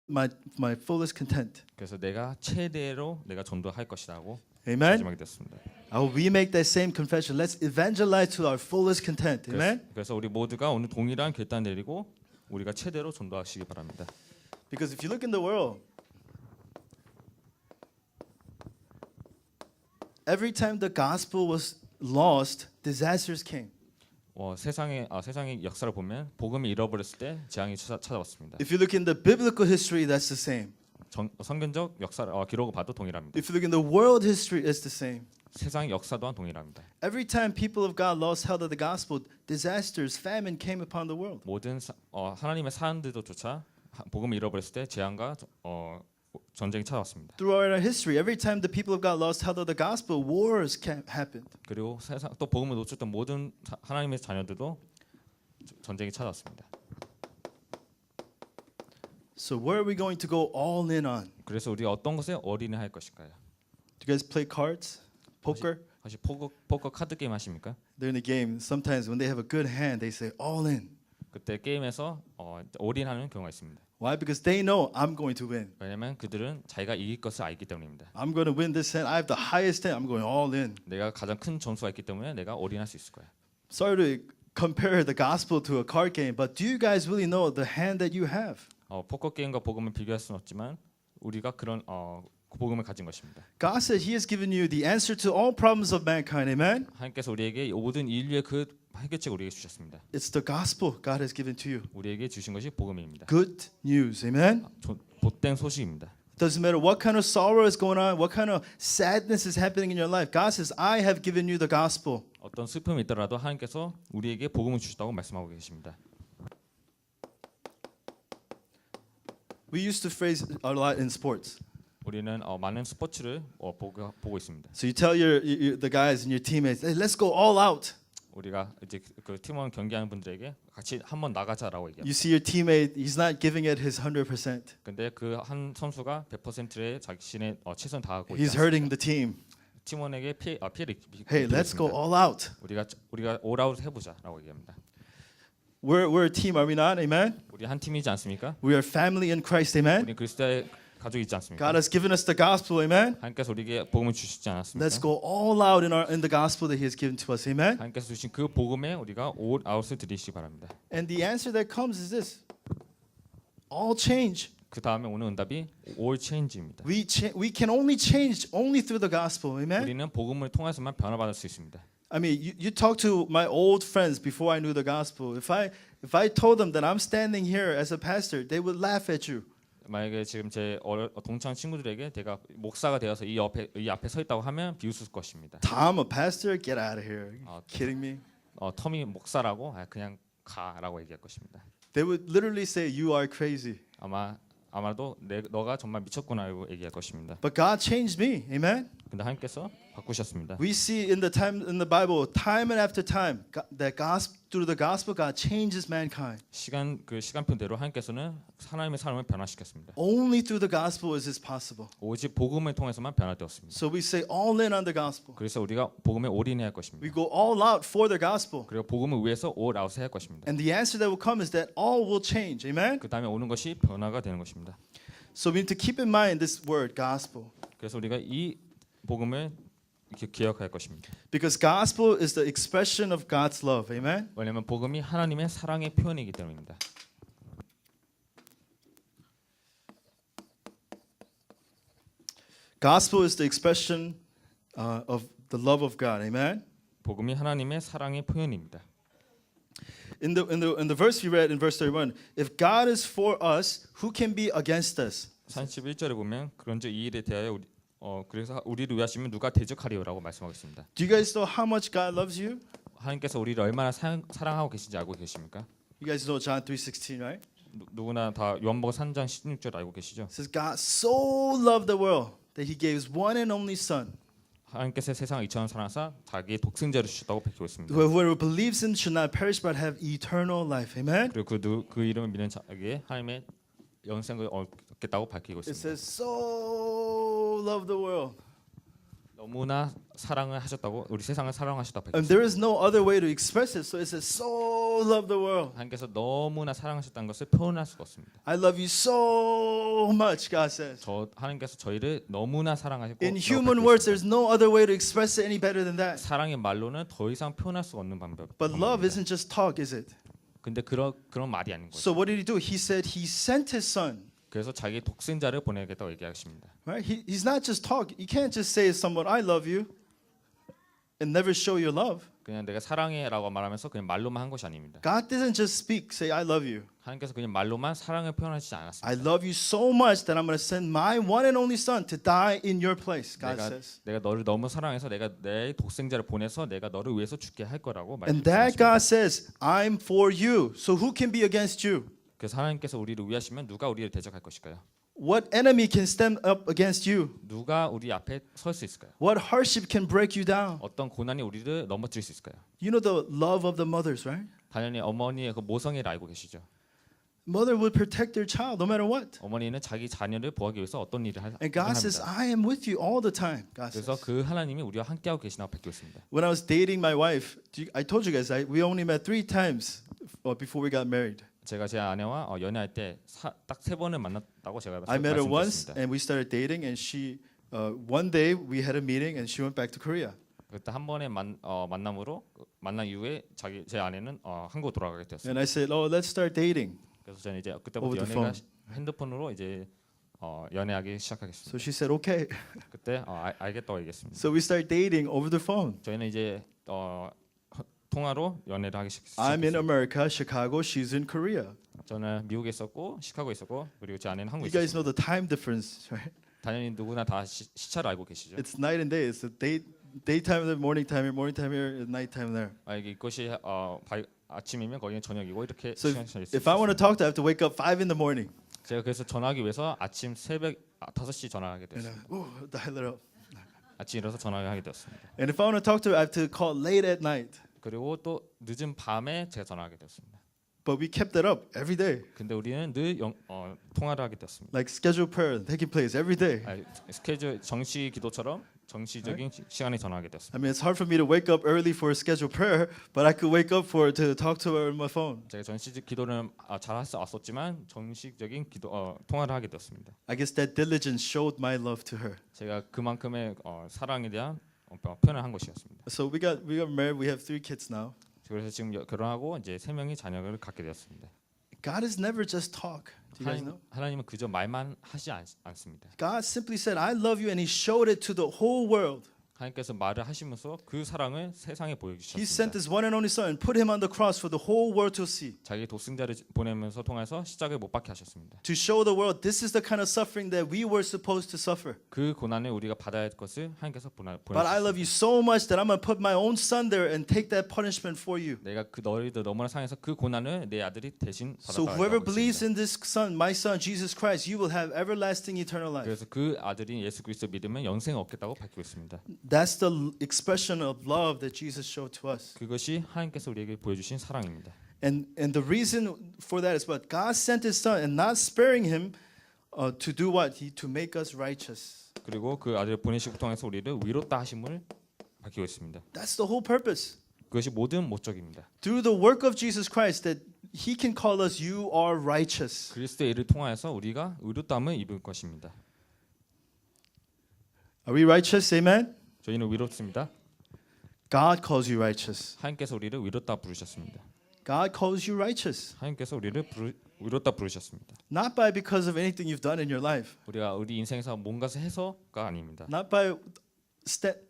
my fullest content. 그래서 내가 최대로 내가 전도할 것이라고 Amen. 마지막에 됐습니다. I will remake that same confession. Let's evangelize to our fullest content. Amen. 그래서 우리 모두가 오늘 동일한 결단 내리고 우리가 최대로 전도하시기 바랍니다. Because if you look in the world, every time the gospel was lost, disasters came. 세상의 역사를 보면 복음이 잃어버렸을 때 재앙이 찾아왔습니다. If you look in the biblical history, that's the same. 성경적 역사 기록을 봐도 동일합니다. If you look in the world history, it's the same. 세상의 역사 또한 동일합니다. Every time people of God lost hold of the gospel, disasters, famine came upon the world. 모든 하나님의 사람들도조차 복음을 잃어버렸을 때 재앙과 전쟁이 찾아왔습니다. Throughout our history, every time the people of God lost hold of the gospel, wars happened. 그리고 또 복음을 놓쳤던 모든 하나님의 자녀들도 전쟁이 찾아왔습니다. So where are we going to go all in on? 그래서 우리가 어떤 것에 올인할 것일까요? Do you guys play cards? Poker? 혹시 포커 카드 게임 하십니까? They're in a game. Sometimes when they have a good hand, they say all in. 그때 게임에서 올인하는 경우가 있습니다. Why? Because they know I'm going to win. 왜냐하면 그들은 자기가 이길 것을 알기 때문입니다. I'm going to win this hand. I have the highest hand. I'm going all in. 내가 가장 큰 점수가 있기 때문에 내가 올인할 수 있을 거야. Sorry to compare the gospel to a card game, but do you guys really know the hand that you have? 포커 게임과 복음을 비교할 수는 없지만 우리가 그런 복음을 가진 것입니다. God said He has given you the answer to all problems of mankind. Amen. 하나님께서 우리에게 모든 인류의 그 해결책을 우리에게 주셨습니다. It's the gospel God has given to you. 우리에게 주신 것이 복음입니다. Good news. Amen. 복된 소식입니다. Doesn't matter what kind of sorrow is going on, what kind of sadness is happening in your life. God says, I have given you the gospel. 어떤 슬픔이 있더라도 하나님께서 우리에게 복음을 주셨다고 말씀하고 계십니다. We used to phrase a lot in sports. 우리는 많은 스포츠를 보고 있습니다. So you tell the guys and your teammates, hey, let's go all out. 우리가 이제 그 팀원 경기하는 분들에게 같이 한번 나가자라고 얘기합니다. You see your teammate, he's not giving it his 100%. 근데 그 한 선수가 100%의 자신의 최선 다하고 He's hurting the team. 팀원에게 피해를 Hey, let's go all out. 우리가 올아웃 해보자라고 얘기합니다. We're a team, are we not? Amen. 우리 한 팀이지 않습니까? We are family in Christ. Amen. 우리 그리스도의 가족이 있지 않습니까? God has given us the gospel. Amen. 하나님께서 우리에게 복음을 주시지 않았습니까? Let's go all out in the gospel that He has given to us. Amen. 하나님께서 주신 그 복음에 우리가 올아웃을 드리시기 바랍니다. And the answer that comes is this: all change. 그 다음에 오는 응답이 all change입니다. We can only change only through the gospel. Amen. 우리는 복음을 통해서만 변화받을 수 있습니다. I mean, you talk to my old friends before I knew the gospel. If I told them that I'm standing here as a pastor, they would laugh at you. 만약에 지금 제 동창 친구들에게 내가 목사가 되어서 이 앞에 서 있다고 하면 비웃을 것입니다. Tom, a pastor? Get out of here. Are you kidding me? 텀이 목사라고 그냥 가라고 얘기할 것입니다. They would literally say you are crazy. 아마도 너가 정말 미쳤구나라고 얘기할 것입니다. But God changed me. Amen. 근데 하나님께서 바꾸셨습니다. We see in the Bible time and after time that through the gospel God changes mankind. 시간표대로 하나님께서는 하나님의 삶을 변화시켰습니다. Only through the gospel is this possible. 오직 복음을 통해서만 변화되었습니다. So we say all in on the gospel. 그래서 우리가 복음에 올인해야 할 We 것입니다. go all out for the gospel. 그리고 복음을 위해서 all out해야 할 것입니다. And the answer that will come is that all will change. Amen. 그 다음에 오는 것이 변화가 되는 것입니다. So we need to keep in mind this word gospel. 그래서 우리가 이 복음을 이렇게 기억할 것입니다. Because gospel is the expression of God's love. Amen. 왜냐하면 복음이 하나님의 사랑의 표현이기 때문입니다. Gospel is the expression of the love of God. Amen. 복음이 하나님의 사랑의 표현입니다. In the verse we read in verse 31, if God is for us, who can be against us? 31절에 보면 그런즉 이 일에 대하여 그래서 우리를 위하시면 누가 대적하리요라고 말씀하고 있습니다. Do you guys know how much God loves you? 하나님께서 우리를 얼마나 사랑하고 계신지 알고 계십니까? You guys know John 3:16, right? 누구나 다 요한복음 3장 16절 알고 계시죠? It says God so loved the world that He gave His one and only Son. 하나님께서 세상을 이처럼 사랑하사 자기의 독생자를 주셨다고 밝히고 있습니다. Whoever believes in Him should not perish but have eternal life. Amen. 그리고 그 이름을 믿는 자에게 하나님의 영생을 얻겠다고 밝히고 It 있습니다. says so loved the world. 너무나 사랑을 하셨다고 우리 세상을 사랑하셨다고 And 밝혔습니다. there is no other way to express it. So it says, so love the world. 하나님께서 너무나 사랑하셨다는 것을 표현할 수가 없습니다. I love you so much, God says. 하나님께서 저희를 너무나 사랑하셨고 In human words, there's no other way to express it any better than that. 사랑의 말로는 더 이상 표현할 수 없는 방법. But love isn't just talk, is it? 근데 그런 말이 아닌 거죠. So what did he do? He said he sent his son. 그래서 자기 독생자를 보내겠다고 얘기하십니다. Right? He's not just talk. You can't just say to someone, I love you, and never show your love. 그냥 내가 사랑해라고 말하면서 그냥 말로만 한 것이 아닙니다. God didn't just speak, say, I love you. 하나님께서 그냥 말로만 사랑을 표현하시지 않았습니다. I love you so much that I'm going to send my one and only son to die in your place, God says. 내가 너를 너무 사랑해서 내가 내 독생자를 보내서 내가 너를 위해서 죽게 할 거라고 And that 말씀하십니다. God says, I'm for you. So who can be against you? 그래서 하나님께서 우리를 위하시면 누가 우리를 대적할 것일까요? What enemy can stand up against you? 누가 우리 앞에 설 수 있을까요? What hardship can break you down? 어떤 고난이 우리를 넘어뜨릴 수 있을까요? You know the love of the mothers, right? 당연히 어머니의 그 모성애를 알고 계시죠. Mother will protect their child no matter what. 어머니는 자기 자녀를 보호하기 위해서 어떤 일을 And God says, 합니다. I am with you all the time. God 그래서 says. 그 하나님이 우리와 함께하고 계시다고 밝히고 있습니다. When I was dating my wife, I told you guys, we only met 3 times before we got married. 제가 제 아내와 연애할 때 딱 3번을 만났다고 제가 I met her once, 말씀드렸습니다. and we started dating. And she, one day, we had a meeting, and she went back to Korea. 그때 한 번의 만남으로 만난 이후에 제 아내는 한국 돌아가게 되었습니다. And I said, oh, let's start dating. 그래서 저는 이제 그때부터 Over the 연애가 phone. 핸드폰으로 이제 연애하기 So 시작하겠습니다. she said, okay. 그때 알겠다고 얘기했습니다. So we started dating over the phone. 저희는 이제 통화로 연애를 하기 I'm in 시작했습니다. America, Chicago. She's in Korea. 저는 미국에 있었고 시카고에 있었고 그리고 제 아내는 한국에 You guys 있었습니다. know the time difference, right? 당연히 누구나 다 시차를 알고 계시죠. It's night and day. It's the daytime there, morning time here, night time there. 이것이 아침이면 거기는 저녁이고 이렇게 So 시간이 if I want to talk to her, I have to wake up 5 in the morning. 제가 그래서 전화하기 위해서 아침 새벽 5시 전화하게 And 됐습니다. dial it up. 아침 일어서 전화를 하게 되었습니다. And if I want to talk to her, I have to call late at night. 그리고 또 늦은 밤에 제가 전화하게 되었습니다. But we kept that up every day. 근데 우리는 늘 통화를 하게 되었습니다. Like scheduled prayer taking place every day. 스케줄 정시 기도처럼 정시적인 시간에 전화하게 되었습니다. I mean, it's hard for me to wake up early for a scheduled prayer, but I could wake up to talk to her on my phone. 제가 정시적 기도는 잘 왔었지만 정식적인 통화를 하게 되었습니다. I guess that diligence showed my love to her. 제가 그만큼의 사랑에 대한 표현을 한 것이었습니다. So we got married. We have 3 kids now. 그래서 지금 결혼하고 이제 3명의 자녀를 갖게 되었습니다. God is never just talk. Do you guys know? 하나님은 그저 말만 하지 않습니다. God simply said, I love you, and He showed it to the whole world. 하나님께서 말을 하시면서 그 사랑을 세상에 He sent 보여주셨습니다. His one and only Son and put Him on the cross for the whole world to see. 자기 독생자를 보내면서 통해서 십자가에 못 박게 하셨습니다. To show the world this is the kind of suffering that we were supposed to suffer. 그 고난을 우리가 받아야 할 것을 하나님께서 But I love 보내주셨습니다. you so much that I'm going to put my own son there and take that punishment for you. 내가 그 너희들 너무나 사랑해서 그 고난을 내 아들이 대신 So 받았다고 whoever 하고 believes in 있습니다. this son, my son, Jesus Christ, you will have everlasting eternal life. 그래서 그 아들인 예수 그리스도 믿으면 영생을 얻겠다고 밝히고 있습니다. That's the expression of love that Jesus showed to us. 그것이 하나님께서 우리에게 보여주신 사랑입니다. And the reason for that is what God sent His Son and not sparing Him to do what? To make us righteous. 그리고 그 아들을 보내시고 통해서 우리를 위롭다 하심을 밝히고 있습니다. That's the whole purpose. 그것이 모든 목적입니다. Through the work of Jesus Christ that He can call us, you are righteous. 그리스도의 일을 통하여서 우리가 의롭다함을 입을 것입니다. Are we righteous? Amen? 저희는 위롭습니다. God calls you righteous. 하나님께서 우리를 위롭다 부르셨습니다. God calls you righteous. 하나님께서 우리를 위롭다 부르셨습니다. Not by because of anything you've done in your life. 우리가 우리 인생에서 뭔가를 해서가 아닙니다. Not by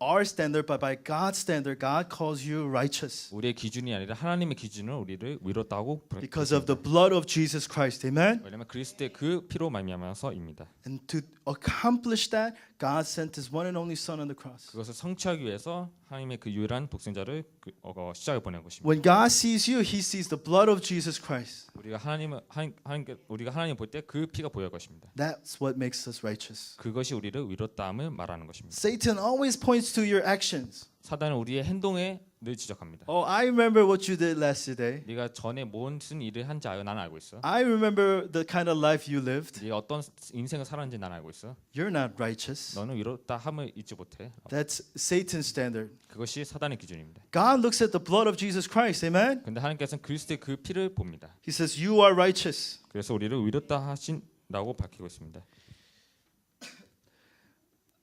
our standard, but by God's standard, God calls you righteous. 우리의 기준이 아니라 하나님의 기준으로 우리를 위롭다고 Because of the blood of Jesus Christ. Amen? 왜냐하면 그리스도의 그 피로 말미암아서입니다. And to accomplish that, God sent His one and only Son on the cross. 그것을 성취하기 위해서 하나님의 그 유일한 독생자를 십자가에 보낸 것입니다. When God sees you, He sees the blood of Jesus Christ. 우리가 하나님 볼 때 그 피가 보일 것입니다. That's what makes us righteous. 그것이 우리를 위롭다함을 말하는 것입니다. Satan always always points to your actions. 사단은 우리의 행동에 늘 지적합니다. Oh, I remember what you did yesterday. 네가 전에 무슨 일을 한지 나는 알고 있어. I remember the kind of life you lived. 네가 어떤 인생을 살았는지 나는 알고 있어. You're not righteous. 너는 이렇다 함을 잊지 못해. That's Satan's standard. 그것이 사단의 기준입니다. God looks at the blood of Jesus Christ. Amen. 근데 하나님께서는 그리스도의 그 피를 봅니다. He says, "You are righteous." 그래서 우리를 의롭다 하신다고 밝히고 있습니다.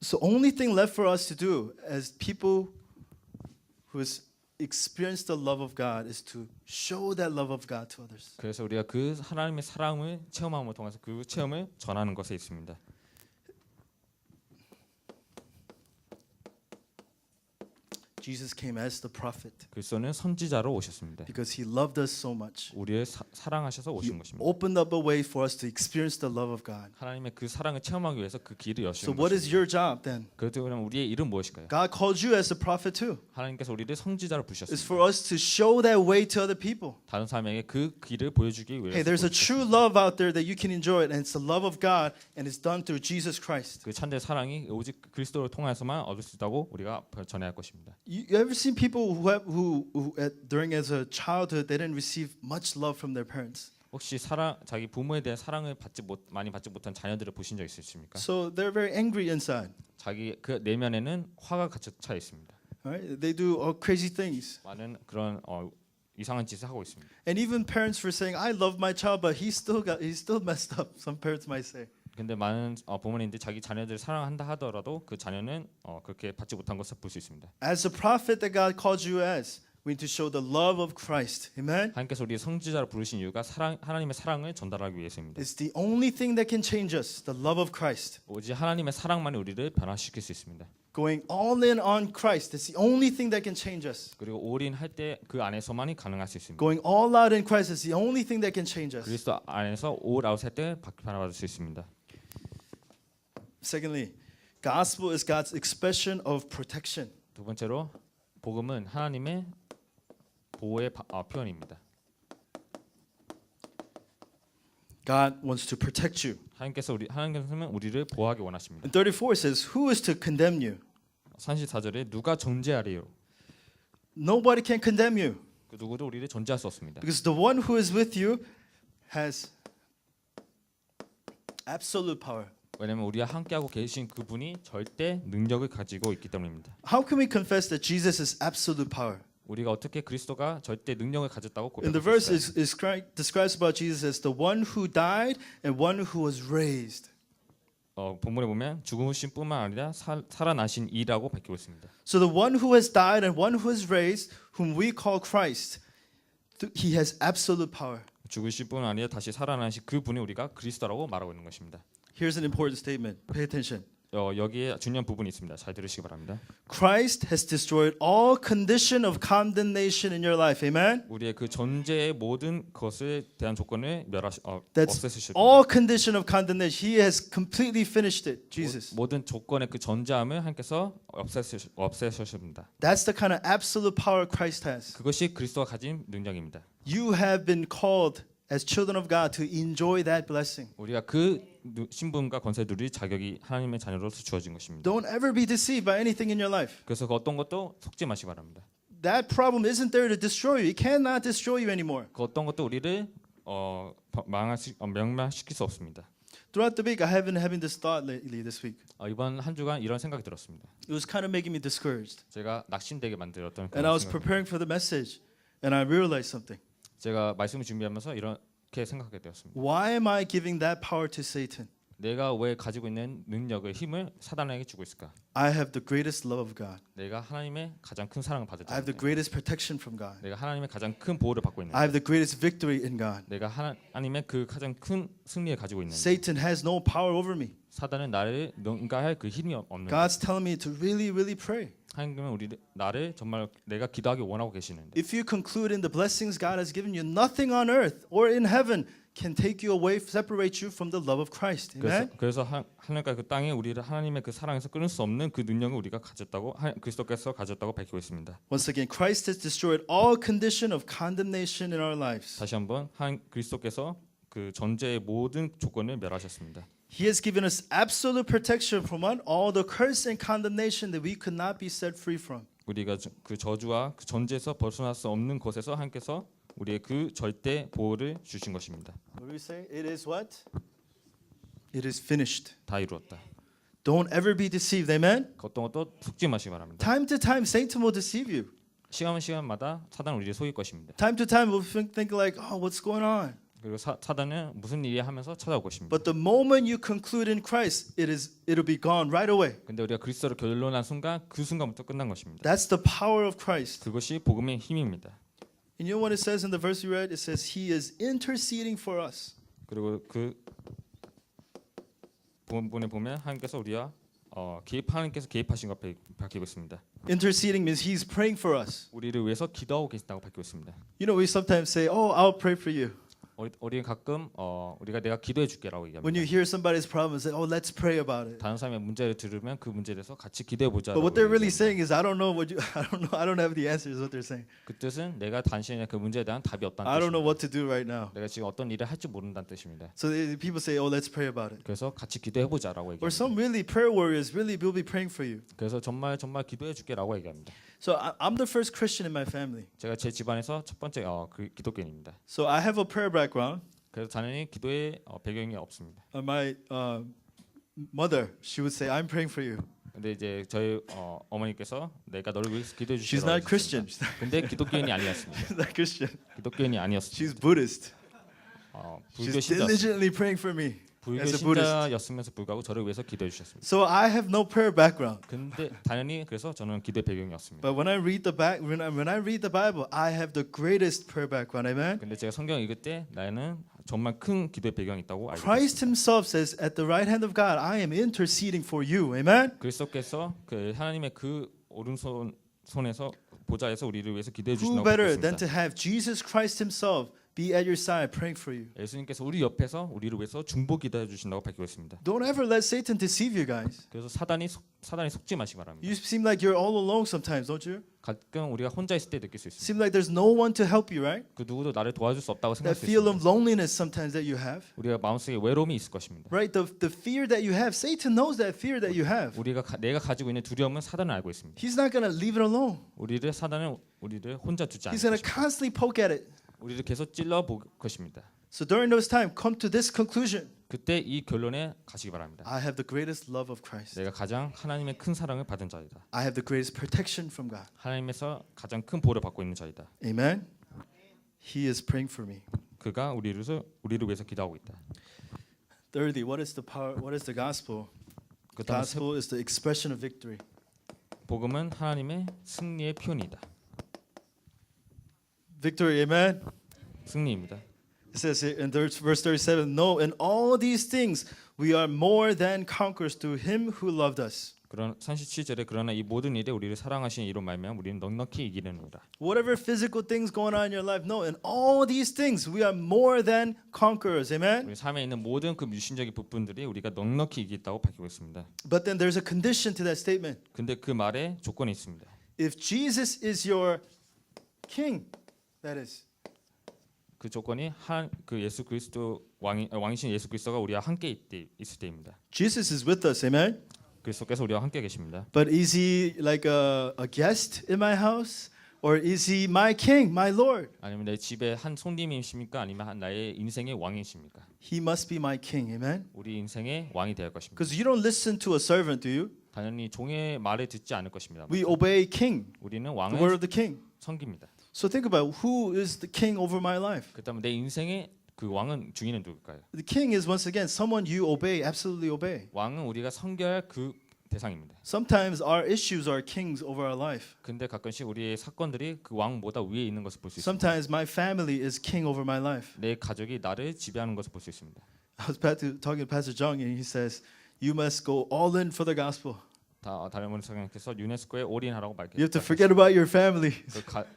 So only thing left for us to do as people who has experienced the love of God is to show that love of God to others. 그래서 우리가 그 하나님의 사랑을 체험함을 통해서 그 체험을 전하는 것에 있습니다. Jesus came as the prophet 그리스도는 선지자로 오셨습니다. because he loved us so much. 우리를 사랑하셔서 He 오신 것입니다. opened up a way for us to experience the love of God. 하나님의 그 사랑을 체험하기 위해서 그 길을 So 여시는 what is 것입니다. your job then? 그렇다면 우리의 일은 무엇일까요? God called you as a prophet too. 하나님께서 우리를 선지자로 It's 부르셨습니다. for us to show that way to other people. 다른 사람에게 그 길을 보여주기 Hey, 위해서 there's a true love out there that you can enjoy it, and it's the love of God, and it's done through Jesus Christ. 그 참된 사랑이 오직 그리스도를 통해서만 얻을 수 있다고 우리가 전해야 할 것입니다. You ever seen people during as a childhood they didn't receive much love from their parents? 혹시 자기 부모에 대한 사랑을 많이 받지 못한 자녀들을 보신 적 있으십니까? So they're very angry inside. 자기 그 내면에는 화가 가득 차 있습니다. Right? They do all crazy things. 많은 그런 이상한 짓을 하고 있습니다. And even parents were saying, "I love my child, but he's still messed up." Some parents might say. 근데 많은 부모님들이 자기 자녀들을 사랑한다 하더라도 그 자녀는 그렇게 받지 못한 것을 볼 수 있습니다. As a prophet that God called you as, we need to show the love of Christ. Amen. 하나님께서 우리 성지자로 부르신 이유가 하나님의 사랑을 전달하기 위해서입니다. It's the only thing that can change us, the love of Christ. 오직 하나님의 사랑만이 우리를 변화시킬 수 있습니다. Going all in on Christ, it's the only thing that can change us. 그리고 올인할 때 그 안에서만이 가능할 수 있습니다. Going all out in Christ is the only thing that can change us. 그리스도 안에서 올 아웃 할때 변화받을 수 있습니다. Secondly, gospel is God's expression of protection. 두 번째로 복음은 하나님의 보호의 표현입니다. God wants to protect you. 하나님께서는 우리를 보호하기 원하십니다. And 34 says, "Who is to condemn you?" 34절에 누가 정죄하리요? Nobody can condemn you 그 누구도 우리를 정죄할 수 없습니다. because the one who is with you has absolute power. 왜냐하면 우리와 함께하고 계신 그분이 절대 능력을 가지고 있기 때문입니다. How can we confess that Jesus is absolute power? 우리가 어떻게 그리스도가 절대 능력을 가졌다고 In the 고백할 verse 수 있어요? describes about Jesus as the one who died and one who was raised. 본문에 보면 죽으신 뿐만 아니라 살아나신 이라고 밝히고 있습니다. So the one who has died and one who is raised, whom we call Christ, he has absolute power. 죽으신 뿐만 아니라 다시 살아나신 그분이 우리가 그리스도라고 말하고 있는 것입니다. Here's an important statement. Pay attention. 여기에 중요한 부분이 있습니다. 잘 들으시기 바랍니다. Christ has destroyed all condition of condemnation in your life. Amen. 우리의 그 전제의 모든 것에 대한 조건을 That's 없애주실 all condition of condemnation. He has completely finished it. Jesus. 모든 조건의 그 전제함을 하나님께서 없애주십니다. That's the kind of absolute power Christ has. 그것이 그리스도가 가진 능력입니다. You have been called as children of God to enjoy that blessing. 우리가 그 신분과 권세를 누릴 자격이 하나님의 자녀로서 주어진 것입니다. Don't ever be deceived by anything in your life. 그래서 그 어떤 것도 속지 마시기 바랍니다. That problem isn't there to destroy you. It cannot destroy you anymore. 그 어떤 것도 우리를 멸망시킬 수 없습니다. Throughout the week, I have been having this thought lately this week. 이번 한 주간 이런 생각이 들었습니다. It was kind of making me discouraged. 제가 낙심되게 만들었던 And I was 생각. preparing for the message, and I realized something. 제가 말씀을 준비하면서 이렇게 생각하게 되었습니다. Why am I giving that power to Satan? 내가 왜 가지고 있는 능력을 힘을 사단에게 주고 있을까? I have the greatest love of God. 내가 하나님의 가장 큰 사랑을 받을 I have the 때문에 greatest protection from God. 내가 하나님의 가장 큰 보호를 받고 있는 I have the greatest victory in God. 내가 하나님의 그 가장 큰 승리를 가지고 있는 Satan has no power over me. 사단은 나를 능가할 그 힘이 없는 God's telling me to really, really pray. 하나님은 나를 정말 내가 기도하기 원하고 계시는데 If you conclude in the blessings God has given you, nothing on earth or in heaven can take you away, separate you from the love of Christ. Amen? 그래서 하늘과 그 땅에 우리를 하나님의 그 사랑에서 끊을 수 없는 그 능력을 우리가 가졌다고 그리스도께서 가졌다고 밝히고 있습니다. Once again, Christ has destroyed all condition of condemnation in our lives. 다시 한번 그리스도께서 그 전제의 모든 조건을 멸하셨습니다. He has given us absolute protection from what? All the curse and condemnation that we could not be set free from. 우리가 그 저주와 그 전제에서 벗어날 수 없는 곳에서 하나님께서 우리의 그 절대 보호를 주신 것입니다. What do we say? It is what? It is finished. 다 이루었다. Don't ever be deceived. Amen? 어떤 것도 속지 마시기 바랍니다. Time to time, Satan will deceive you. 시간마다 사단은 우리를 속일 것입니다. Time to time, we'll think like, oh, what's going on? 그리고 사단은 무슨 일이 하면서 찾아올 것입니다. But the moment you conclude in Christ, it'll be gone right away. 근데 우리가 그리스도로 결론한 순간 그 순간부터 끝난 것입니다. That's the power of Christ. 그것이 복음의 힘입니다. And you know what it says in the verse we read? It says, He is interceding for us. 그리고 그 본문에 보면 하나님께서 우리와 하나님께서 개입하신 것 밝히고 있습니다. Interceding means He's praying for us. 우리를 위해서 기도하고 계신다고 밝히고 있습니다. You know, we sometimes say, oh, I'll pray for you. 우리는 가끔 우리가 내가 기도해 줄게라고 When 얘기합니다. you hear somebody's problem, say, oh, let's pray about it. 다른 사람의 문제를 들으면 그 문제에 대해서 같이 기도해 보자라고. But what they're really 얘기합니다. saying is, I don't know what you, I don't have the answers. What they're saying. 그 뜻은 내가 당신의 그 문제에 대한 답이 없다는 I don't know 뜻입니다. what to do right now. 내가 지금 어떤 일을 할지 모른다는 뜻입니다. So people say, oh, let's pray about it. 그래서 같이 기도해 보자라고 Or 얘기합니다. some really prayer warriors really will be praying for you. 그래서 정말 기도해 줄게라고 얘기합니다. So I'm the first Christian in my family. 제가 제 집안에서 첫 번째 그 기독교인입니다. So I have a prayer background. 그래서 당연히 기도의 배경이 없습니다. My mother, she would say, I'm praying for you. 근데 이제 저희 어머니께서 내가 너를 위해서 기도해 She's 주시라고 not Christian. 하셨습니다. 근데 기독교인이 아니었습니다. She's not Christian. 기독교인이 아니었습니다. She's Buddhist. 불교 She's 신자 diligently praying for me 불교 as a Buddhist. 신자였으면서 불구하고 저를 위해서 기도해 주셨습니다. So I have no prayer background. 근데 당연히 그래서 저는 기도의 배경이 없습니다. But when I read when I read the Bible, I have the greatest prayer background. Amen. 근데 제가 성경 읽을 때 나는 정말 큰 기도의 배경이 있다고 알고 Christ 있습니다. Himself says, "At the right hand of God, I am interceding for you." Amen. 그리스도께서 그 하나님의 그 오른손에서 보좌에서 우리를 위해서 기도해 Who 주신다고 better than to 했습니다. have Jesus Christ Himself be at your side praying for you? 예수님께서 우리 옆에서 우리를 위해서 중보 기도해 주신다고 밝히고 있습니다. Don't ever let Satan deceive you guys. 그래서 사단이 속지 마시기 바랍니다. You seem like you're all alone sometimes, don't you? 가끔 우리가 혼자 있을 때 느낄 수 있습니다. Seem like there's no one to help you, right? 그 누구도 나를 도와줄 수 없다고 That 생각할 수 feel of 있습니다. loneliness sometimes that you have. 우리가 마음속에 외로움이 있을 것입니다. Right? The fear that you have, Satan knows that fear that you have. 내가 가지고 있는 두려움은 사단은 알고 있습니다. He's not going to leave it alone. 사단은 우리를 혼자 두지 않을 He's going to 것입니다. constantly poke at it. 우리를 계속 찔러 볼 것입니다. So during those times, come to this conclusion. 그때 이 결론에 가시기 바랍니다. I have the greatest love of Christ. 내가 가장 하나님의 큰 사랑을 받은 자이다. I have the greatest protection from God. 하나님에서 가장 큰 보호를 받고 있는 자이다. Amen. He is praying for me. 그가 우리를 위해서 기도하고 있다. Thirdly, what is the power? What is the gospel? 그다음에 Gospel is the expression of victory. 복음은 하나님의 승리의 표현이다. Victory, amen. 승리입니다. It says in verse 37, no, in all these things we are more than conquerors through him who loved us. 그런 37절에 그러나 이 모든 일에 우리를 사랑하신 이로 말미암아 우리는 넉넉히 이기느니라. Whatever physical things going on in your life, no, in all these things we are more than conquerors, amen. 우리 삶에 있는 모든 그 유신적인 부분들이 우리가 넉넉히 이기다고 밝히고 있습니다. But then there's a condition to that statement. 근데 그 말에 조건이 있습니다. If Jesus is your king, that is. 그 조건이 그 예수 그리스도 왕이신 예수 그리스도가 우리와 함께 있을 때입니다. Jesus is with us, amen. 그리스도께서 우리와 함께 계십니다. But is he like a guest in my house? Or is he my king, my Lord? 아니면 내 집에 한 손님이십니까? 아니면 나의 인생의 왕이십니까? He must be my king, amen. 우리 인생의 왕이 될 것입니다. Because you don't listen to a servant, do you? 당연히 종의 말을 듣지 않을 것입니다. We obey king, 우리는 the 왕을 word of the king. 섬깁니다. So think about who is the king over my life. 그렇다면 내 인생의 그 왕은 주인은 누굴까요? The king is once again someone you obey, absolutely obey. 왕은 우리가 섬겨야 할 그 대상입니다. Sometimes our issues are kings over our life. 근데 가끔씩 우리의 사건들이 그 왕보다 위에 있는 것을 볼 수 있습니다. Sometimes my family is king over my life. 내 가족이 나를 지배하는 것을 볼 수 있습니다. I was talking to Pastor Jung and he says, you must go all in for the gospel. 다른 목사님께서 유네스코에 올인하라고 You have to 말했습니다. forget about your family.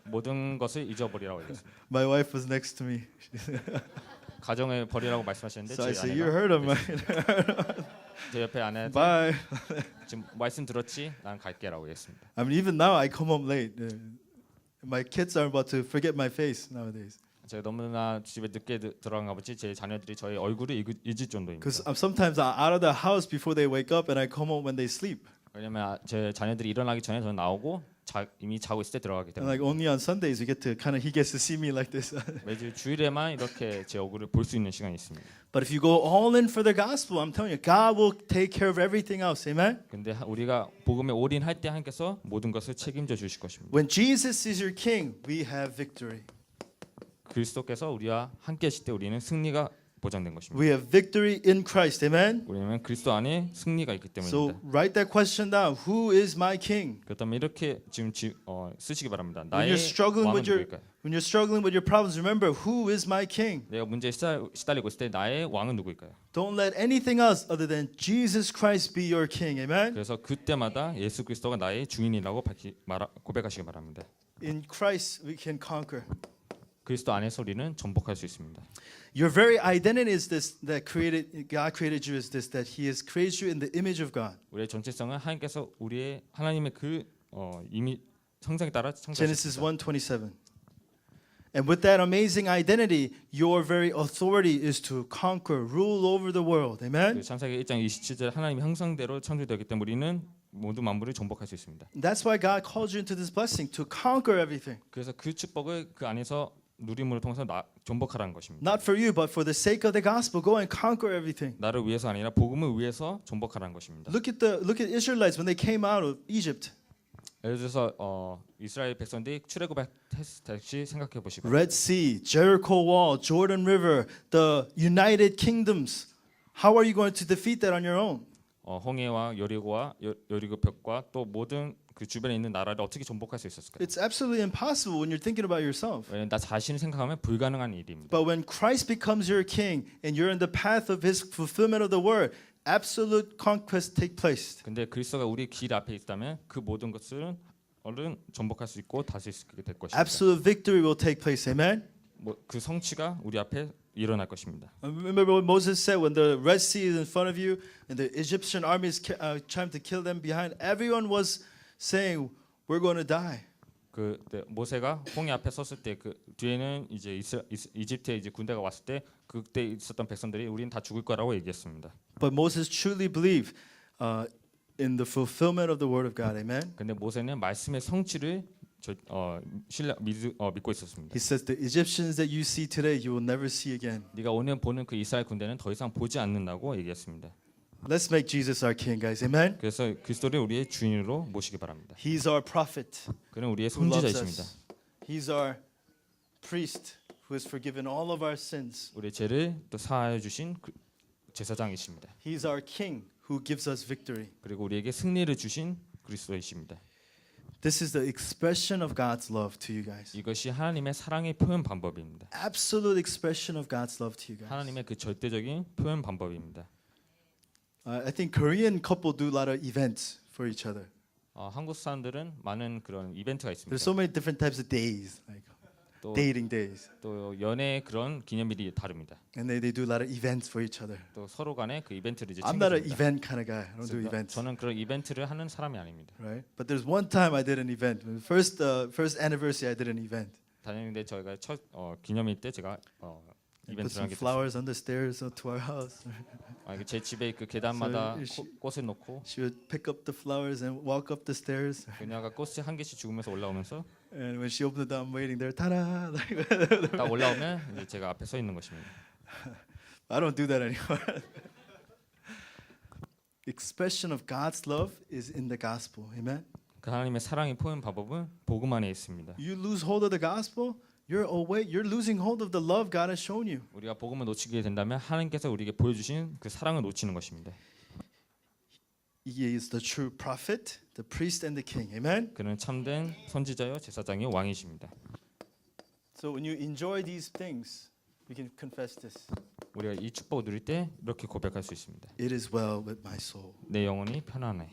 모든 것을 잊어버리라고 얘기했습니다. My wife was next to me. 가정을 버리라고 말씀하셨는데 So I 제 said, you 아내가 heard him, right? 제 옆에 아내한테 Bye. 지금 말씀 들었지? 난 갈게라고 했습니다. I mean, even now I come home late. My kids are about to forget my face nowadays. 제가 너무나 집에 늦게 들어간 아버지 제 자녀들이 저희 얼굴을 잊을 정도입니다. Because sometimes I'm out of the house before they wake up, and I come home when they sleep. 왜냐면 제 자녀들이 일어나기 전에 저는 나오고 이미 자고 있을 때 들어가기 And 때문에 like only on Sundays he gets to see me like this. 매주 주일에만 이렇게 제 얼굴을 볼 수 있는 시간이 있습니다. But if you go all in for the gospel, I'm telling you, God will take care of everything else. Amen. 근데 우리가 복음에 올인할 때 하나님께서 모든 것을 책임져 주실 것입니다. When Jesus is your king, we have victory. 그리스도께서 우리와 함께 하실 때 우리는 승리가 보장된 것입니다. We have victory in Christ. Amen. 왜냐하면 그리스도 안에 승리가 있기 So 때문입니다. write that question down. Who is my king? 그렇다면 이렇게 지금 쓰시기 바랍니다. When 나의 you're struggling 왕은 with your 누구일까요? when you're struggling with your problems, remember who is my king. 내가 문제에 시달리고 있을 때 나의 왕은 누구일까요? Don't let anything else other than Jesus Christ be your king. Amen. 그래서 그때마다 예수 그리스도가 나의 주인이라고 고백하시기 바랍니다. In Christ we can conquer. 그리스도 안에서 우리는 전복할 수 있습니다. Your very identity is this that God created you is this that He has created you in the image of God. 우리의 전체성은 하나님께서 하나님의 그 이미 형상에 따라 Genesis 창조하셨습니다. 1:27. And with that amazing identity, your very authority is to conquer, rule over the world. 그 Amen. 창세기 1장 27절 하나님의 형상대로 창조되었기 때문에 우리는 모든 만물을 전복할 수 있습니다. That's why God called you into this blessing to conquer everything. 그래서 그 축복을 그 안에서 누림으로 통해서 전복하라는 것입니다. Not for you, but for the sake of the gospel, go and conquer everything. 나를 위해서 아니라 복음을 위해서 전복하라는 것입니다. Look at Israelites when they came out of Egypt. 예를 들어서 이스라엘 백성들이 출애굽했을 때 생각해 보시고 Red Sea, Jericho Wall, Jordan River, the United Kingdoms. How are you going to defeat that on your own? 홍해와 여리고와 여리고 벽과 또 모든 그 주변에 있는 나라를 어떻게 전복할 수 있었을까요? It's absolutely impossible when you're thinking about yourself. 왜냐면 나 자신을 생각하면 불가능한 일입니다. But when Christ becomes your king and you're in the path of his fulfillment of the word, absolute conquest take place. 근데 그리스도가 우리 길 앞에 있다면 그 모든 것을 얼른 전복할 수 있고 다스릴 수 있게 될 것입니다. Absolute victory will take place. Amen. 그 성취가 우리 앞에 일어날 것입니다. Remember what Moses said when the Red Sea is in front of you and the Egyptian army is trying to kill them behind. Everyone was saying, "We're going to die." 그 모세가 홍해 앞에 섰을 때 그 뒤에는 이제 이집트에 이제 군대가 왔을 때 그때 있었던 백성들이 우리는 다 죽을 거라고 얘기했습니다. But Moses truly believed in the fulfillment of the word of God. Amen. 근데 모세는 말씀의 성취를 믿고 있었습니다. He says, "The Egyptians that you see today, you will never see again." 네가 오늘 보는 그 이스라엘 군대는 더 이상 보지 않는다고 얘기했습니다. Let's make Jesus our king, guys. Amen. 그래서 그리스도를 우리의 주인으로 모시기 바랍니다. He's our prophet 그는 우리의 who loves 선지자이십니다. us. He's our priest who has forgiven all of our sins. 우리의 죄를 또 사하여 주신 제사장이십니다. He's our king who gives us victory. 그리고 우리에게 승리를 주신 그리스도이십니다. This is the expression of God's love to you guys. 이것이 하나님의 사랑의 표현 방법입니다. Absolute expression of God's love to you guys. 하나님의 그 절대적인 표현 방법입니다. I think Korean couple do a lot of events for each other. 한국 사람들은 많은 그런 이벤트가 There's 있습니다. so many different types of days, like 또, dating days, 또 연애 그런 기념일이 다릅니다. and they do a lot of events for each other. 또 서로 간에 그 이벤트를 이제 I'm not an 챙겨줍니다. event kind of guy. I don't do 그래서 events, 저는 그런 이벤트를 하는 사람이 아닙니다. right? But there's one time I did an event. First anniversary, I did an event. 다녔는데 저희가 첫 기념일 때 제가 I put 이벤트를 some 하게 됐어요. flowers on the stairs to our house. 제 집에 그 계단마다 So 꽃을 놓고 She would pick up the flowers and walk up the stairs. 그녀가 꽃을 한 개씩 주우면서 올라오면서 And when she opened the door, I'm waiting there. Ta-da! 딱 올라오면 이제 제가 앞에 서 있는 것입니다. I don't do that anymore. Expression of God's love is in the gospel. Amen. 그 하나님의 사랑의 표현 방법은 복음 안에 있습니다. You lose hold of the gospel, you're losing hold of the love God has shown you. 우리가 복음을 놓치게 된다면 하나님께서 우리에게 보여주신 그 사랑을 놓치는 것입니다. He is the true prophet, the priest, and the king. Amen. 그는 참된 선지자요 제사장이요 왕이십니다. So when you enjoy these things, we can confess this. 우리가 이 축복을 누릴 때 이렇게 고백할 수 있습니다. It is well with my soul. 내 영혼이 편안해.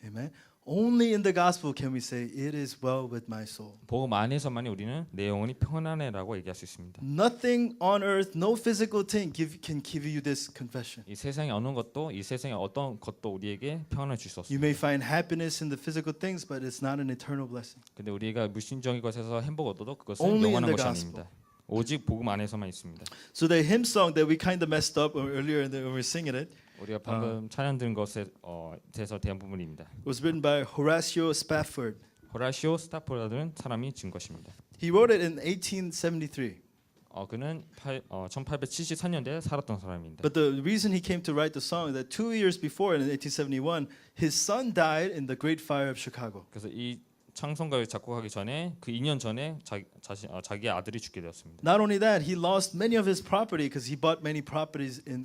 Amen. Only in the gospel can we say it is well with my soul. 복음 안에서만이 우리는 내 영혼이 편안해라고 얘기할 수 있습니다. Nothing on earth, no physical thing can give you this confession. 이 세상의 어느 것도 이 세상의 어떤 것도 우리에게 평안을 줄 수 You 없습니다. may find happiness in the physical things, but it's not an eternal blessing. 근데 우리가 물질적인 것에서 행복 얻어도 그것은 Only in 영원한 the 것이 gospel. 아닙니다. 오직 복음 안에서만 있습니다. So the hymn song that we kind of messed up earlier when we were singing it 우리가 방금 찬양 들은 것에 대해서 대한 부분입니다. was written by Horatio Spafford. 호라시오 스타포라는 사람이 진 것입니다. He wrote it in 1873. 그는 1874년대에 살았던 사람입니다. But the reason he came to write the song is that 2 years before, in 1871, his son died in the Great Fire of Chicago. 그래서 이 찬송가를 작곡하기 전에 그 2년 전에 자기의 아들이 죽게 되었습니다. Not only that, he lost many of his property because he bought many properties in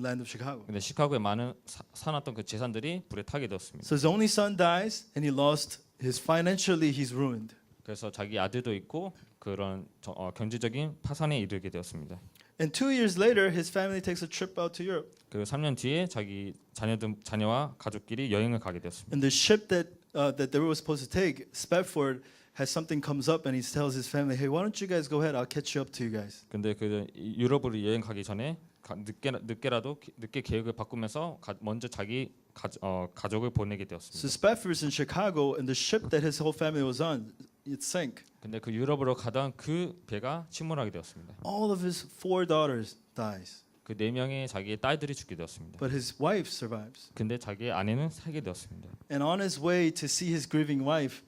land of Chicago. 근데 시카고에 많은 사놨던 그 재산들이 불에 타게 되었습니다. So his only son dies, and he lost his financially. He's ruined. 그래서 자기 아들도 있고 그런 경제적인 파산에 이르게 되었습니다. And 2 years later, his family takes a trip out to Europe. 그 3년 뒤에 자기 자녀와 가족끼리 여행을 가게 되었습니다. And the ship that they were supposed to take, Spafford, has something comes up, and he tells his family, "Hey, why don't you guys go ahead? I'll catch you up to you guys." 근데 그 유럽으로 여행 가기 전에 늦게 계획을 바꾸면서 먼저 자기 가족을 보내게 So 되었습니다. Spafford's in Chicago, and the ship that his whole family was on, it sank. 근데 그 유럽으로 가던 그 배가 침몰하게 되었습니다. All of his 4 daughters dies, 그 4명의 자기의 딸들이 죽게 되었습니다. but his wife survives. 근데 자기의 아내는 살게 되었습니다. And on his way to see his grieving wife,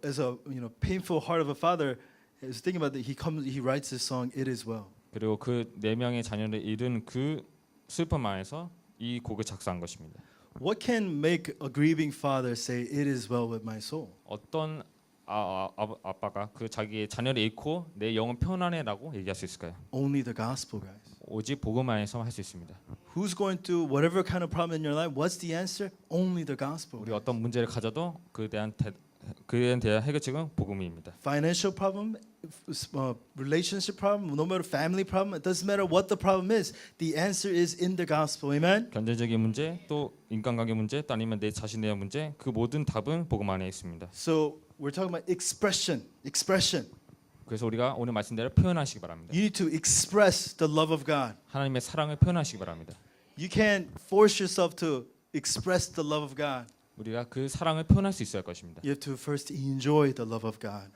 as a painful heart of a father, is thinking about that. He writes this song, "It Is Well." 그리고 그 4명의 자녀를 잃은 그 슬픔 안에서 이 곡을 작사한 것입니다. What can make a grieving father say, "It is well with my soul"? 어떤 아빠가 그 자기의 자녀를 잃고 내 영은 편안해라고 얘기할 수 있을까요? Only the gospel, guys. 오직 복음 안에서만 할 수 있습니다. Who's going through whatever kind of problem in your life? What's the answer? Only the gospel. 우리 어떤 문제를 가져도 그에 대한 해결책은 복음입니다. Financial problem, relationship problem, no matter family problem, it doesn't matter what the problem is. The answer is in the gospel. Amen. 경제적인 문제, 또 인간관계 문제, 또 아니면 내 자신에 대한 문제, 그 모든 답은 복음 안에 있습니다. So we're talking about expression. 그래서 우리가 오늘 말씀대로 표현하시기 바랍니다. You need to express the love of God. 하나님의 사랑을 표현하시기 바랍니다. You can't force yourself to express the love of God. 우리가 그 사랑을 표현할 수 있어야 할 것입니다. You have to first enjoy the love of God.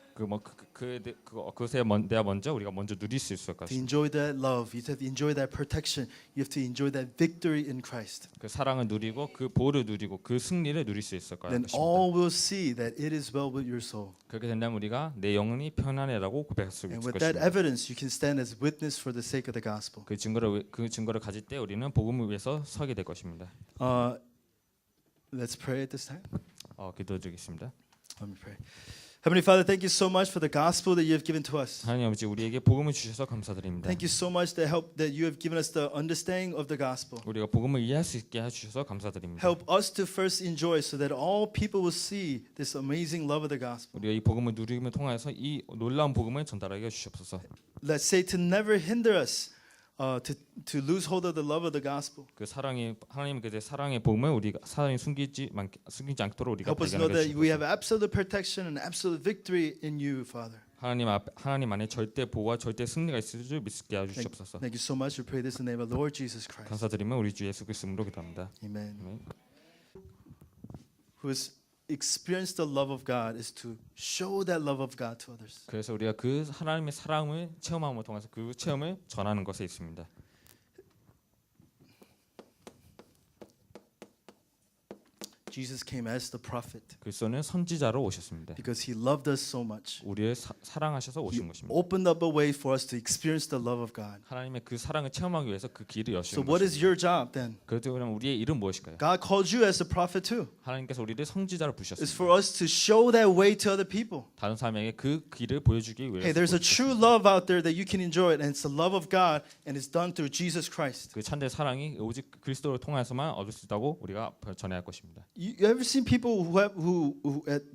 그것에 내가 우리가 먼저 누릴 수 있을 To 것입니다. enjoy that love, you have to enjoy that protection. You have to enjoy that victory in Christ. 그 사랑을 누리고 그 보호를 누리고 그 승리를 누릴 수 있을 Then 것입니다. all will see that it is well with your soul. 그렇게 된다면 우리가 내 영혼이 편안해라고 고백할 수 있을 And with that 것입니다. evidence, you can stand as witness for the sake of the gospel. 그 증거를 가질 때 우리는 복음을 위해서 서게 될 것입니다. Let's pray at this time. 기도드리겠습니다. Let me pray. Heavenly Father, thank you so much for the gospel that you have given to us. 하나님 아버지, 우리에게 복음을 주셔서 감사드립니다. Thank you so much that you have given us the understanding of the gospel. 우리가 복음을 이해할 수 있게 해주셔서 감사드립니다. Help us to first enjoy so that all people will see this amazing love of the gospel. 우리가 이 복음을 누림을 통해서 이 놀라운 복음을 전달하게 해주시옵소서. Let Satan never hinder us to lose hold of the love of the gospel. 그 하나님 그 사랑의 복음을 우리가 사랑이 숨기지 않도록 우리가 Help us know 발견하게 that we have 해주시옵소서. absolute protection and absolute victory in you, Father. 하나님 안에 절대 보호와 절대 승리가 있을 줄 믿게 해주시옵소서. Thank you so much. We pray this in the name of Lord Jesus Christ. 감사드리며 우리 주 예수 그리스도로 기도합니다. Amen. 아멘. Who has experienced the love of God is to show that love of God to others. 그래서 우리가 그 하나님의 사랑을 체험함을 통해서 그 체험을 전하는 것에 있습니다. Jesus came as the prophet 그리스도는 선지자로 오셨습니다. because he loved us so much. 우리를 사랑하셔서 He 오신 것입니다. opened up a way for us to experience the love of God. 하나님의 그 사랑을 체험하기 위해서 그 길을 So 여시는 what is 것입니다. your job then? 그렇다면 그럼 우리의 일은 무엇일까요? God called you as a prophet too. 하나님께서 우리를 선지자로 It's 부르셨습니다. for us to show that way to other people. 다른 사람에게 그 길을 보여주기 Hey, 위해서 there's a true love out there that you can enjoy it, and it's the love of God, and it's done through Jesus Christ. 그 참된 사랑이 오직 그리스도를 통해서만 얻을 수 있다고 우리가 전해야 할 것입니다. You ever seen people who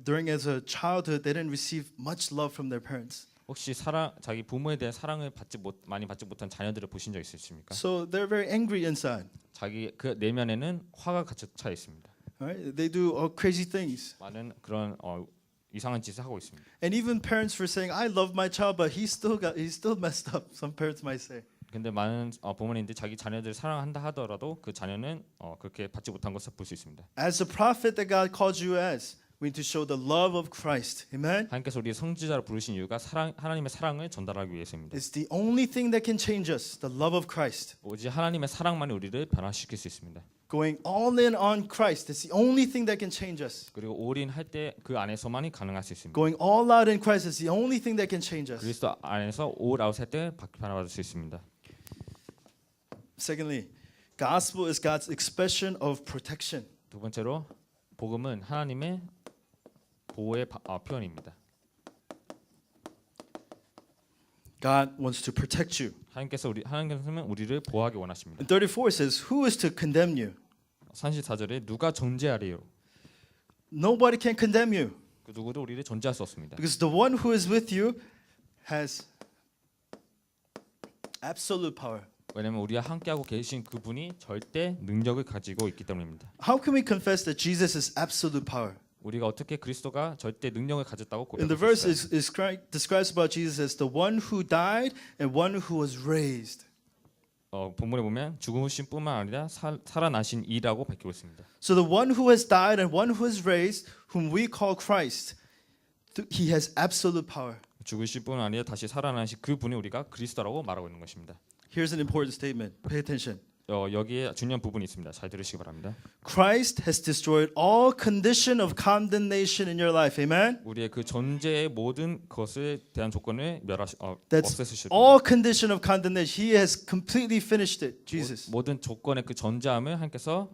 during as a childhood they didn't receive much love from their parents? 혹시 자기 부모에 대한 사랑을 많이 받지 못한 자녀들을 보신 적 있으십니까? So they're very angry inside. 자기 그 내면에는 화가 가득 차 있습니다. Right? They do all crazy things. 많은 그런 이상한 짓을 하고 있습니다. And even parents for saying, "I love my child, but he's still messed up." Some parents might say. 근데 많은 부모님들이 자기 자녀들을 사랑한다 하더라도 그 자녀는 그렇게 받지 못한 것을 볼 수 있습니다. As a prophet that God called you as, We need to show the love of Christ. Amen. 하나님께서 우리 성지자로 부르신 이유가 하나님의 사랑을 전달하기 위해서입니다. It's the only thing that can change us, the love of Christ. 오직 하나님의 사랑만이 우리를 변화시킬 수 있습니다. Going all in on Christ. It's the only thing that can change us. 그리고 올인할 때 그 안에서만이 가능할 수 있습니다. Going all out in Christ is the only thing that can change us. 그리스도 안에서 올 아웃할 때 변화받을 수 있습니다. Secondly, gospel is God's expression of protection. 두 번째로 복음은 하나님의 보호의 표현입니다. God wants to protect you. 하나님께서는 우리를 보호하기 원하십니다. In 34 it says, who is to condemn you? 34절에 누가 정죄하리요? Nobody can condemn you 그 누구도 우리를 정죄할 수 없습니다. because the one who is with you has absolute power. 왜냐하면 우리와 함께하고 계신 그분이 절대 능력을 가지고 있기 때문입니다. How can we confess that Jesus is absolute power? 우리가 어떻게 그리스도가 절대 능력을 가졌다고 In the 고백할 verse 수 있어요? describes about Jesus as the one who died and one who was raised. 본문에 보면 죽으신 뿐만 아니라 살아나신 이라고 밝히고 있습니다. So the one who has died and one who is raised, whom we call Christ, he has absolute power. 죽으실 뿐만 아니라 다시 살아나신 그분이 우리가 그리스도라고 말하고 있는 것입니다. Here's an important statement. Pay attention. 여기에 중요한 부분이 있습니다. 잘 들으시기 바랍니다. Christ has destroyed all condition of condemnation in your life. Amen. 우리의 그 전제의 모든 것에 대한 조건을 That's 없애주실 all condition of condemnation. He has completely finished it. Jesus. 모든 조건의 그 전제함을 하나님께서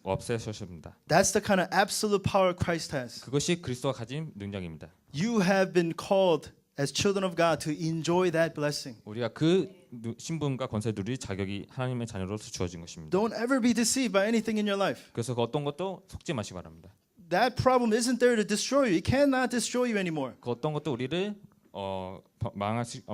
없애주십니다. That's the kind of absolute power Christ has. 그것이 그리스도가 가진 능력입니다. You have been called as children of God to enjoy that blessing. 우리가 그 신분과 권세 누릴 자격이 하나님의 자녀로서 주어진 것입니다. Don't ever be deceived by anything in your life. 그래서 그 어떤 것도 속지 마시기 바랍니다. That problem isn't there to destroy you. It cannot destroy you anymore. 그 어떤 것도 우리를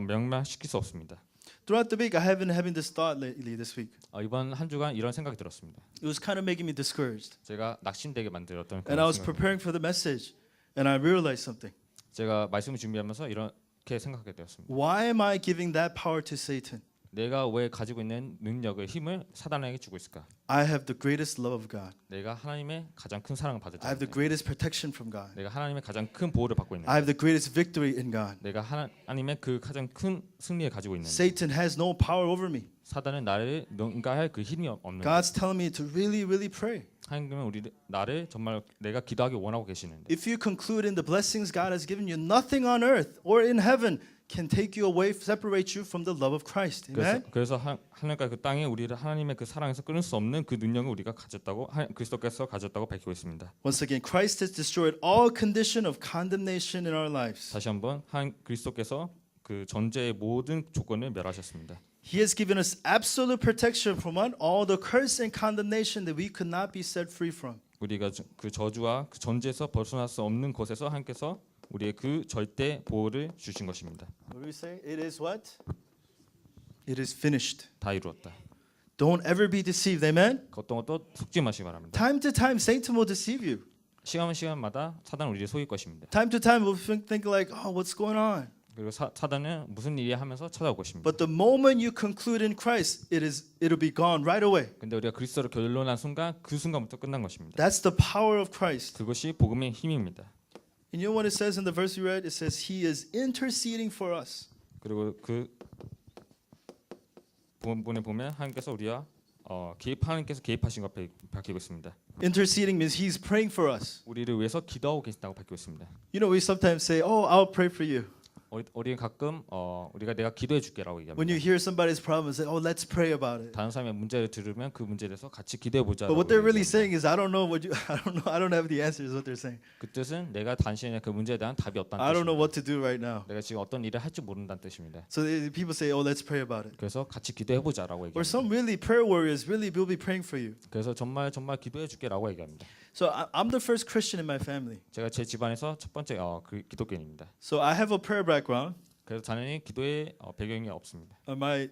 멸망시킬 수 없습니다. Throughout the week, I have been having this thought lately this week. 이번 한 주간 이런 생각이 들었습니다. It was kind of making me discouraged. 제가 낙심되게 만들었던 And I was 생각입니다. preparing for the message, and I realized something. 제가 말씀을 준비하면서 이렇게 생각하게 되었습니다. Why am I giving that power to Satan? 내가 왜 가지고 있는 능력을 힘을 사단에게 주고 있을까? I have the greatest love of God. 내가 하나님의 가장 큰 사랑을 받을 I have the 때 greatest protection from God. 내가 하나님의 가장 큰 보호를 받고 있는 I have the greatest victory in God. 내가 하나님의 그 가장 큰 승리를 가지고 있는 Satan has no power over me. 사단은 나를 능가할 그 힘이 없는 God's telling me to really, really pray. 하나님은 나를 정말 내가 기도하기 원하고 계시는데 If you conclude in the blessings God has given you, nothing on earth or in heaven can take you away, separate you from the love of Christ. Amen. 그래서 하나님과 그 땅에 우리를 하나님의 그 사랑에서 끊을 수 없는 그 능력을 우리가 가졌다고 그리스도께서 가졌다고 밝히고 있습니다. Once again, Christ has destroyed all condition of condemnation in our lives. 다시 한번 그리스도께서 그 전제의 모든 조건을 멸하셨습니다. He has given us absolute protection from all the curse and condemnation that we could not be set free from. 우리가 그 저주와 그 전제에서 벗어날 수 없는 곳에서 하나님께서 우리의 그 절대 보호를 주신 것입니다. What do we say? It is what? It is finished. 다 이루었다. Don't ever be deceived. Amen. 그 어떤 것도 속지 마시기 바랍니다. Time to time, Satan will deceive you. 시간마다 사단은 우리를 속일 것입니다. Time to time, we'll think like, oh, what's going on? 그리고 사단은 무슨 일이 하면서 찾아올 것입니다. But the moment you conclude in Christ, it'll be gone right away. 근데 우리가 그리스도로 결론한 순간 그 순간부터 끝난 것입니다. That's the power of Christ. 그것이 복음의 힘입니다. And you know what it says in the verse we read? It says He is interceding for us. 그리고 그 본문에 보면 하나님께서 우리와 하나님께서 개입하신 것 밝히고 있습니다. Interceding means He's praying for us. 우리를 위해서 기도하고 계신다고 밝히고 있습니다. You know, we sometimes say, "Oh, I'll pray for you." 우리는 가끔 내가 기도해 줄게라고 When you 얘기합니다. hear somebody's problem, say, "Oh, let's pray about it." 다른 사람의 문제를 들으면 그 문제에 대해서 같이 기도해 보자. But what they're really saying is, "I don't know what you. I don't know. I don't have the answers." What they're saying. 그 뜻은 내가 당신의 그 문제에 대한 답이 없다는 I don't know 뜻입니다. what to do right now. 내가 지금 어떤 일을 할지 모른다는 뜻입니다. So people say, "Oh, let's pray about it." 그래서 같이 기도해 보자라고 Or 얘기합니다. some really prayer warriors really will be praying for you. 그래서 정말 기도해 줄게라고 얘기합니다. So I'm the first Christian in my family. 제가 제 집안에서 첫 번째 그 기독교인입니다. So I have a prayer background. 그래서 자녀이 기도의 배경이 없습니다. My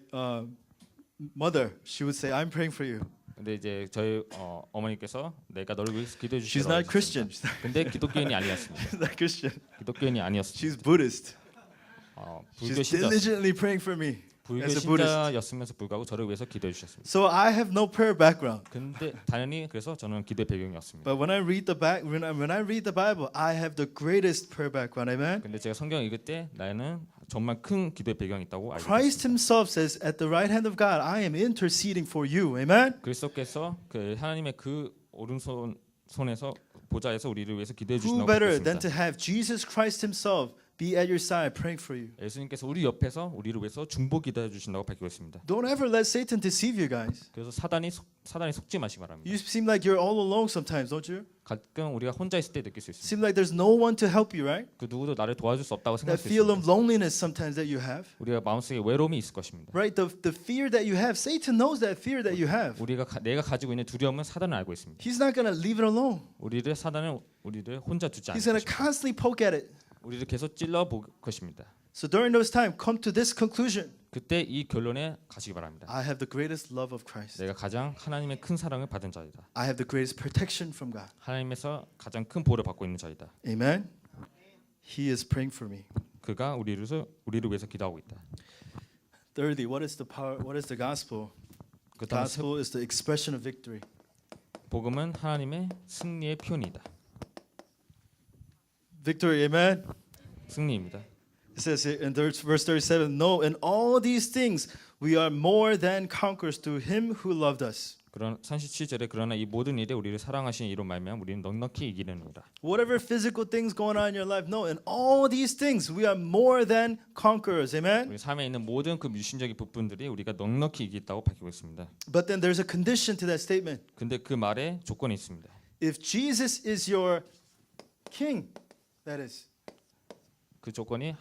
mother, she would say, "I'm praying for you." 근데 이제 저희 어머니께서 내가 너를 위해서 기도해 She's 주시라고 not Christian. 하셨습니다. 근데 기독교인이 아니었습니다. She's not Christian. 기독교인이 아니었습니다. She's Buddhist. 불교 She's 신자 diligently praying for me. 불교 as a Buddhist. 신자였으면서 불구하고 저를 위해서 기도해 주셨습니다. So I have no prayer background. 근데 당연히 그래서 저는 기대 배경이 없습니다. But when I read the Bible, I have the greatest prayer background. Amen. 근데 제가 성경 읽을 때 나는 정말 큰 기대 배경이 있다고 알고 Christ 있습니다. himself says, at the right hand of God, I am interceding for you. Amen. 그리스도께서 그 하나님의 그 오른손에서 보좌에서 우리를 위해서 기도해 Who 주신다고 better 믿습니다. than to have Jesus Christ himself be at your side praying for you? 예수님께서 우리 옆에서 우리를 위해서 중보 기도해 주신다고 밝히고 있습니다. Don't ever let Satan deceive you guys. 그래서 사단이 속지 마시기 바랍니다. You seem like you're all alone sometimes, don't you? 가끔 우리가 혼자 있을 때 느낄 수 있습니다. Seem like there's no one to help you, right? 그 누구도 나를 도와줄 수 없다고 생각할 That 수 feel 있습니다. of loneliness sometimes that you have. 우리가 마음속에 외로움이 있을 것입니다. Right? The fear that you have, Satan knows that fear that you have. 내가 가지고 있는 두려움은 사단은 알고 있습니다. He's not going to leave it alone. 사단은 우리를 혼자 두지 않을 He's going to 것입니다. constantly poke at it. 우리를 계속 찔러 볼 것입니다. So during those times, come to this conclusion. 그때 이 결론에 가시기 바랍니다. I have the greatest love of Christ. 내가 가장 하나님의 큰 사랑을 받은 자이다. I have the greatest protection from God. 하나님에서 가장 큰 보호를 받고 있는 자이다. Amen. He is praying for me. 그가 우리를 위해서 기도하고 있다. Thirdly, what is the power? What is the gospel? 그다음 Gospel is the expression of victory. 복음은 하나님의 승리의 표현이다. Victory, amen. 승리입니다. It says here in verse 37, no, in all these things we are more than conquerors through him who loved us. 그런 37절에 그러나 이 모든 일에 우리를 사랑하시는 이로 말미암아 우리는 넉넉히 이기느니라. Whatever physical things going on in your life, no, in all these things we are more than conquerors, amen. 우리 삶에 있는 모든 그 유신적인 부분들이 우리가 넉넉히 이기겠다고 밝히고 있습니다. But then there's a condition to that statement. 근데 그 말에 조건이 있습니다. If Jesus is your king, that is. 그 조건이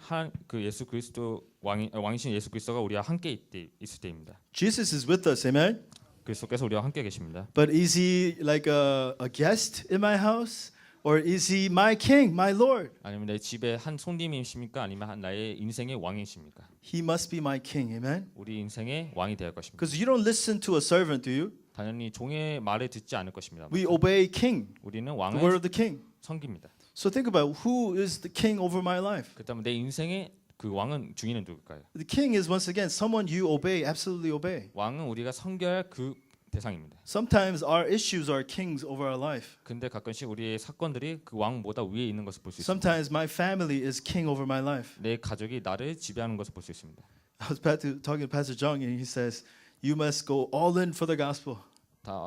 그 예수 그리스도 왕이신 예수 그리스도가 우리와 함께 있을 때입니다. Jesus is with us, amen. 그리스도께서 우리와 함께 계십니다. But is he like a guest in my house? Or is he my king, my Lord? 아니면 내 집에 한 손님이십니까? 아니면 나의 인생의 왕이십니까? He must be my king, amen. 우리 인생의 왕이 되어야 할 것입니다. Because you don't listen to a servant, do you? 당연히 종의 말에 듣지 않을 것입니다. We obey king, 우리는 the word 왕을 of the king. 섬깁니다. So think about who is the king over my life. 그렇다면 내 인생의 그 왕은 주인은 누굴까요? The king is once again someone you obey, absolutely obey. 왕은 우리가 섬겨야 그 대상입니다. Sometimes our issues are kings over our life. 근데 가끔씩 우리의 사건들이 그 왕보다 위에 있는 것을 볼 수 있습니다. Sometimes my family is king over my life. 내 가족이 나를 지배하는 것을 볼 수 있습니다. I was talking to Pastor Jung and he says, you must go all in for the gospel.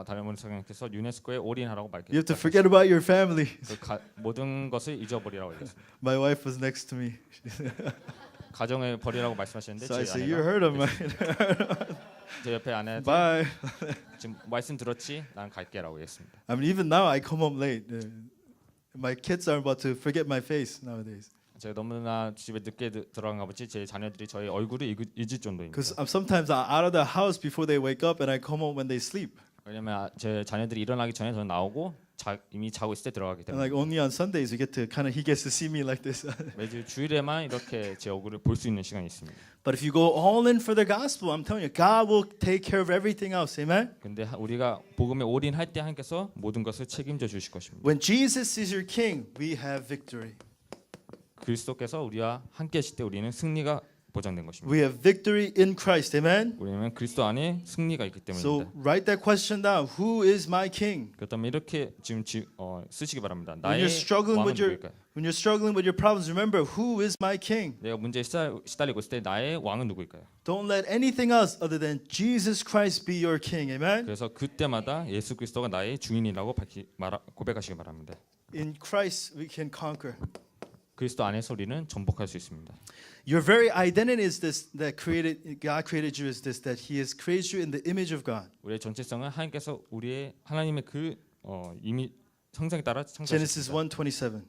다른 목사님께서 유네스코에 올인하라고 You have to 말했습니다. forget about your family. 모든 것을 잊어버리라고 얘기했습니다. My wife was next to me. 가정을 버리라고 말씀하셨는데 So I 제 said, you 아내가 heard of mine. 제 옆에 아내한테 Bye. 지금 말씀 들었지? 난 갈게라고 했습니다. I mean, even now I come home late. My kids are about to forget my face nowadays. 제가 너무나 집에 늦게 들어간가 보지 제 자녀들이 저의 얼굴을 잊을 정도입니다. Because sometimes I'm out of the house before they wake up and I come home when they sleep. 왜냐면 제 자녀들이 일어나기 전에 저는 나오고 이미 자고 있을 때 들어가기 And 때문에 like only on Sundays he gets to see me like this. 매주 주일에만 이렇게 제 얼굴을 볼 수 있는 시간이 있습니다. But if you go all in for the gospel, I'm telling you, God will take care of everything else. Amen. 근데 우리가 복음에 올인할 때 하나님께서 모든 것을 책임져 주실 것입니다. When Jesus is your king, we have victory. 그리스도께서 우리와 함께 하실 때 우리는 승리가 보장된 것입니다. We have victory in Christ. Amen. 우리는 그리스도 안에 승리가 있기 So 때문입니다. write that question down. Who is my king? 그렇다면 이렇게 지금 쓰시기 바랍니다. When 나의 you're struggling 왕은 with your 누구일까요? when you're struggling with your problems, remember who is my king. 내가 문제에 시달리고 있을 때 나의 왕은 누구일까요? Don't let anything else other than Jesus Christ be your king. Amen. 그래서 그때마다 예수 그리스도가 나의 주인이라고 고백하시기 바랍니다. In Christ we can conquer. 그리스도 안에서 우리는 전복할 수 있습니다. Your very identity is this that God created you is this that He has created you in the image of God. 우리의 전체성은 하나님께서 하나님의 그 이미 형상에 따라 Genesis 창조하셨습니다. 1:27.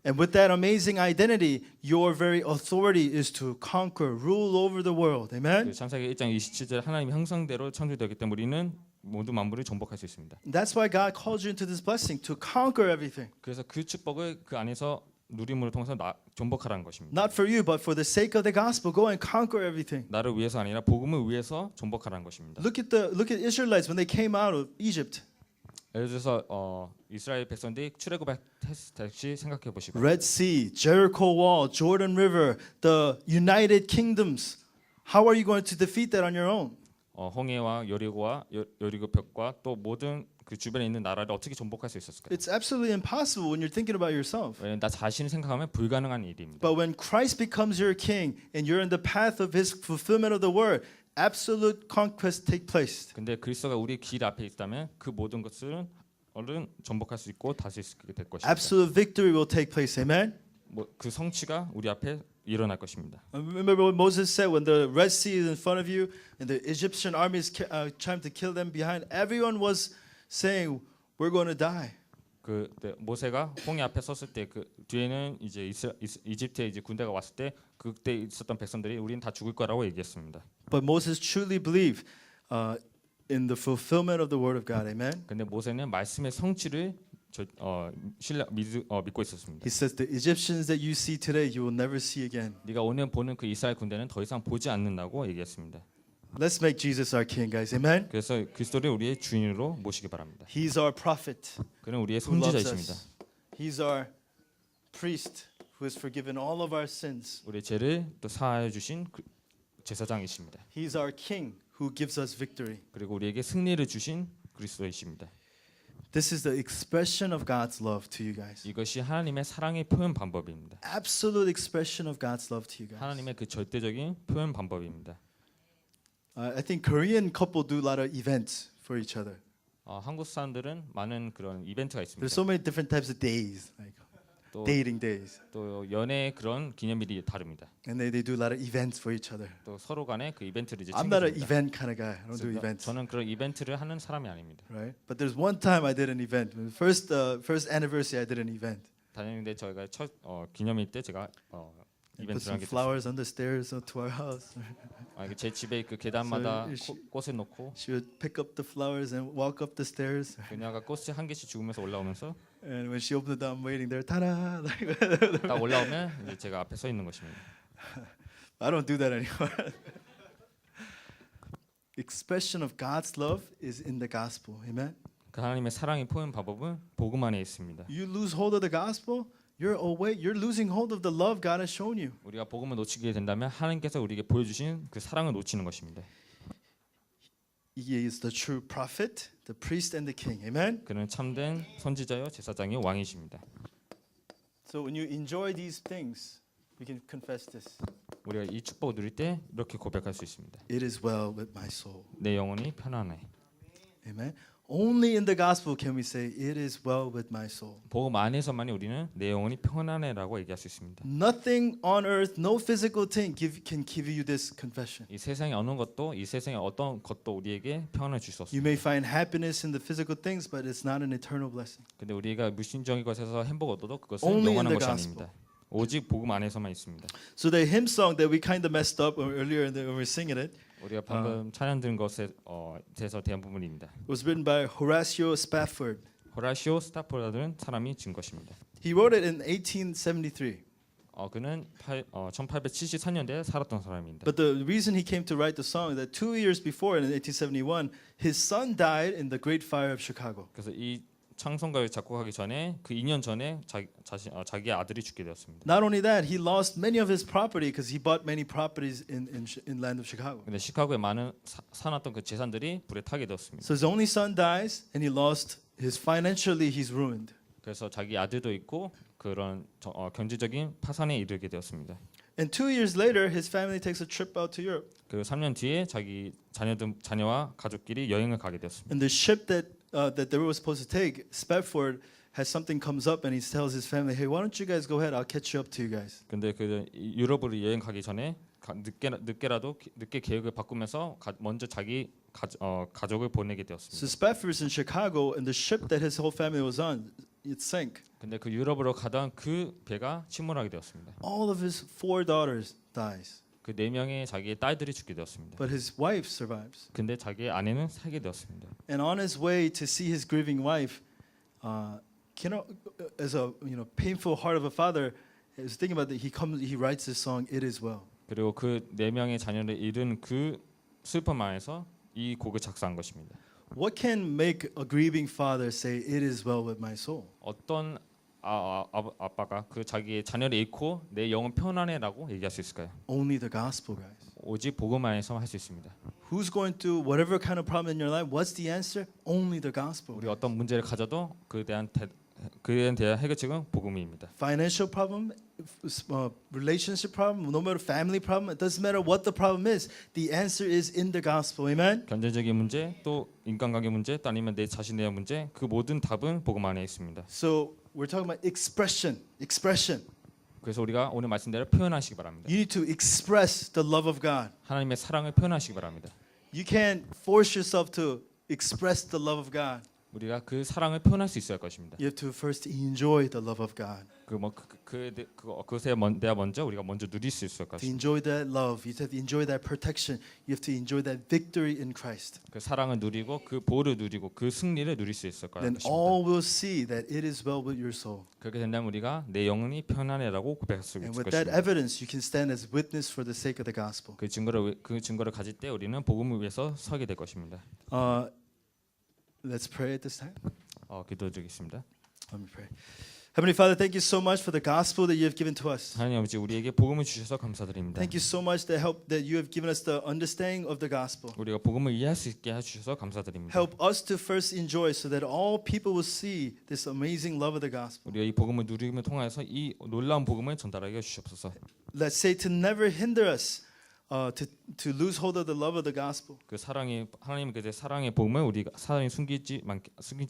And with that amazing identity, your very authority is to conquer, rule over the world. Amen. 창세기 1장 27절 하나님의 형상대로 창조되었기 때문에 우리는 모두 만물을 전복할 수 있습니다. That's why God calls you into this blessing to conquer everything. 그래서 그 축복을 그 안에서 누림으로 통해서 전복하라는 것입니다. Not for you, but for the sake of the gospel, go and conquer everything. 나를 위해서 아니라 복음을 위해서 전복하라는 것입니다. Look at Israelites when they came out of Egypt. 예를 들어서 이스라엘 백성들이 출애굽했을 때 생각해 보시고 Red Sea, Jericho Wall, Jordan River, the United Kingdoms. How are you going to defeat that on your own? 홍해와 여리고와 여리고 벽과 또 모든 그 주변에 있는 나라를 어떻게 정복할 수 있었을까요? It's absolutely impossible when you're thinking about yourself. 왜냐면 나 자신을 생각하면 불가능한 일입니다. But when Christ becomes your king and you're in the path of his fulfillment of the word, absolute conquest take place. 근데 그리스도가 우리 길 앞에 있다면 그 모든 것을 얼른 정복할 수 있고 다스릴 수 있게 될 것입니다. Absolute victory will take place. Amen. 그 성취가 우리 앞에 일어날 것입니다. Remember what Moses said when the Red Sea is in front of you and the Egyptian army is trying to kill them behind. Everyone was saying, "We're going to die." 모세가 홍해 앞에 섰을 때 그 뒤에는 이제 이집트에 이제 군대가 왔을 때 그때 있었던 백성들이 우리는 다 죽을 거라고 얘기했습니다. But Moses truly believed in the fulfillment of the word of God. Amen. 근데 모세는 말씀의 성취를 믿고 있었습니다. He says, "The Egyptians that you see today, you will never see again." 네가 오늘 보는 그 이스라엘 군대는 더 이상 보지 않는다고 얘기했습니다. Let's make Jesus our king, guys. Amen. 그래서 그리스도를 우리의 주인으로 모시기 바랍니다. He's our prophet 그는 우리의 who loves 선지자이십니다. us. He's our priest who has forgiven all of our sins. 우리의 죄를 또 사하여 주신 제사장이십니다. He's our king who gives us victory. 그리고 우리에게 승리를 주신 그리스도이십니다. This is the expression of God's love to you guys. 이것이 하나님의 사랑의 표현 방법입니다. Absolute expression of God's love to you guys. 하나님의 그 절대적인 표현 방법입니다. I think Korean couple do a lot of events for each other. 한국 사람들은 많은 그런 이벤트가 있습니다. There's so many different types of days, like 또, dating days, 또 연애 그런 기념일이 다릅니다. and they do a lot of events for each other. 또 서로 간에 그 이벤트를 이제 I'm not an 챙겨줍니다. event kind of guy. I don't do 그래서 events, 저는 그런 이벤트를 하는 사람이 아닙니다. right? But there's one time I did an event. First anniversary, I did an event. 다녔는데 저희가 첫 기념일 때 제가 I put 이벤트를 some 하게 됐어요. flowers on the stairs to our house. 제 집에 그 계단마다 So 꽃을 놓고 She would pick up the flowers and walk up the stairs. 그녀가 꽃을 한 개씩 주우면서 올라오면서 And when she opened the door, I'm waiting there. Ta-da! Like, 딱 올라오면 이제 제가 앞에 서 있는 것입니다. I don't do that anymore. Expression of God's love is in the gospel. Amen. 그 하나님의 사랑의 표현 방법은 복음 안에 있습니다. You lose hold of the gospel, you're losing hold of the love God has shown you. 우리가 복음을 놓치게 된다면 하나님께서 우리에게 보여주신 그 사랑을 놓치는 것입니다. He is the true prophet, the priest, and the king. Amen. 그는 참된 선지자요 제사장이요 왕이십니다. So when you enjoy these things, we can confess this. 우리가 이 축복을 누릴 때 이렇게 고백할 수 있습니다. It is well with my soul. 내 영혼이 편안해. Amen. Only in the gospel can we say it is well with my soul. 복음 안에서만이 우리는 내 영혼이 편안해라고 얘기할 수 있습니다. Nothing on earth, no physical thing can give you this confession. 이 세상의 어느 것도 이 세상의 어떤 것도 우리에게 평안을 줄 수 You 없습니다. may find happiness in the physical things, but it's not an eternal blessing. 근데 우리가 물질적인 것에서 행복을 얻어도 그것은 Only in 영원한 the 것이 gospel. 아닙니다. 오직 복음 안에서만 있습니다. So the hymn song that we kind of messed up earlier when we were singing it 우리가 방금 찬양 들은 것에 대해서 대한 부분입니다. was written by Horatio Spafford. 호라시오 스타포라는 사람이 진 것입니다. He wrote it in 1873. 그는 1874년대에 살았던 사람입니다. But the reason he came to write the song is that 2 years before, in 1871, his son died in the Great Fire of Chicago. 그래서 이 찬송가를 작곡하기 전에 그 2년 전에 자기의 아들이 죽게 되었습니다. Not only that, he lost many of his property because he bought many properties in land of Chicago. 근데 시카고에 많은 사놨던 그 재산들이 불에 타게 되었습니다. So his only son dies, and he lost his financially. He's ruined. 그래서 자기 아들도 있고 그런 경제적인 파산에 이르게 되었습니다. And 2 years later, his family takes a trip out to Europe. 그 3년 뒤에 자기 자녀와 가족끼리 여행을 가게 되었습니다. And the ship that they were supposed to take, Spafford, has something comes up, and he tells his family, "Hey, why don't you guys go ahead? I'll catch you up to you guys." 근데 그 유럽으로 여행 가기 전에 늦게 계획을 바꾸면서 먼저 자기 가족을 보내게 So 되었습니다. Spafford's in Chicago, and the ship that his whole family was on, it sank. 근데 그 유럽으로 가던 그 배가 침몰하게 되었습니다. All of his 4 daughters dies, 그 4명의 자기의 딸들이 죽게 되었습니다. but his wife survives. 근데 자기의 아내는 살게 되었습니다. And on his way to see his grieving wife, as a painful heart of a father, is thinking about that. He writes this song, "It Is Well." 그리고 그 4명의 자녀를 잃은 그 슬픔 안에서 이 곡을 작사한 것입니다. What can make a grieving father say, "It is well with my soul"? 어떤 아빠가 그 자기의 자녀를 잃고 내 영혼 편안해라고 얘기할 수 있을까요? Only the gospel, guys. 오직 복음 안에서만 할 수 있습니다. Who's going through whatever kind of problem in your life? What's the answer? Only the gospel. 우리 어떤 문제를 가져도 그에 대한 해결책은 복음입니다. Financial problem, relationship problem, no matter family problem, it doesn't matter what the problem is. The answer is in the gospel. Amen. 경제적인 문제, 또 인간관계 문제, 또 아니면 내 자신에 대한 문제, 그 모든 답은 복음 안에 있습니다. So we're talking about expression. Expression. 그래서 우리가 오늘 말씀대로 표현하시기 바랍니다. You need to express the love of God. 하나님의 사랑을 표현하시기 바랍니다. You can't force yourself to express the love of God. 우리가 그 사랑을 표현할 수 있어야 할 것입니다. You have to first enjoy the love of God. 그것에 내가 먼저 우리가 먼저 누릴 수 있을 To 것입니다. enjoy that love, you have to enjoy that protection. You have to enjoy that victory in Christ. 그 사랑을 누리고 그 보호를 누리고 그 승리를 누릴 수 있을 Then 것입니다. all will see that it is well with your soul. 그렇게 된다면 우리가 내 영혼이 편안해라고 고백할 수 And 있을 with that 것입니다. evidence, you can stand as witness for the sake of the gospel. 그 증거를 가질 때 우리는 복음을 위해서 서게 될 것입니다. Let's pray at this time. 기도드리겠습니다. Let me pray. Heavenly Father, thank you so much for the gospel that you have given to us. 하나님 아버지 우리에게 복음을 주셔서 감사드립니다. Thank you so much that you have given us the understanding of the gospel. 우리가 복음을 이해할 수 있게 해주셔서 감사드립니다. Help us to first enjoy so that all people will see this amazing love of the gospel. 우리가 이 복음을 누림을 통해서 이 놀라운 복음을 전달하게 해주시옵소서. Let Satan never hinder us to lose hold of the love of the gospel. 그 하나님의 그 사랑의 복음을 우리가 사랑이 숨기지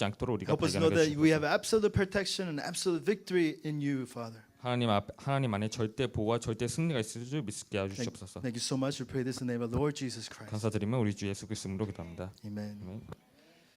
않도록 우리가 Help us know 발견하게 that we have 해주시옵소서. absolute protection and absolute victory in you, Father. 하나님 안에 절대 보호와 절대 승리가 있을 줄 믿게 해주시옵소서. Thank you so much. We pray this in the name of Lord Jesus Christ. 감사드리며 우리 주 예수 그리스도로 기도합니다. Amen. 아멘.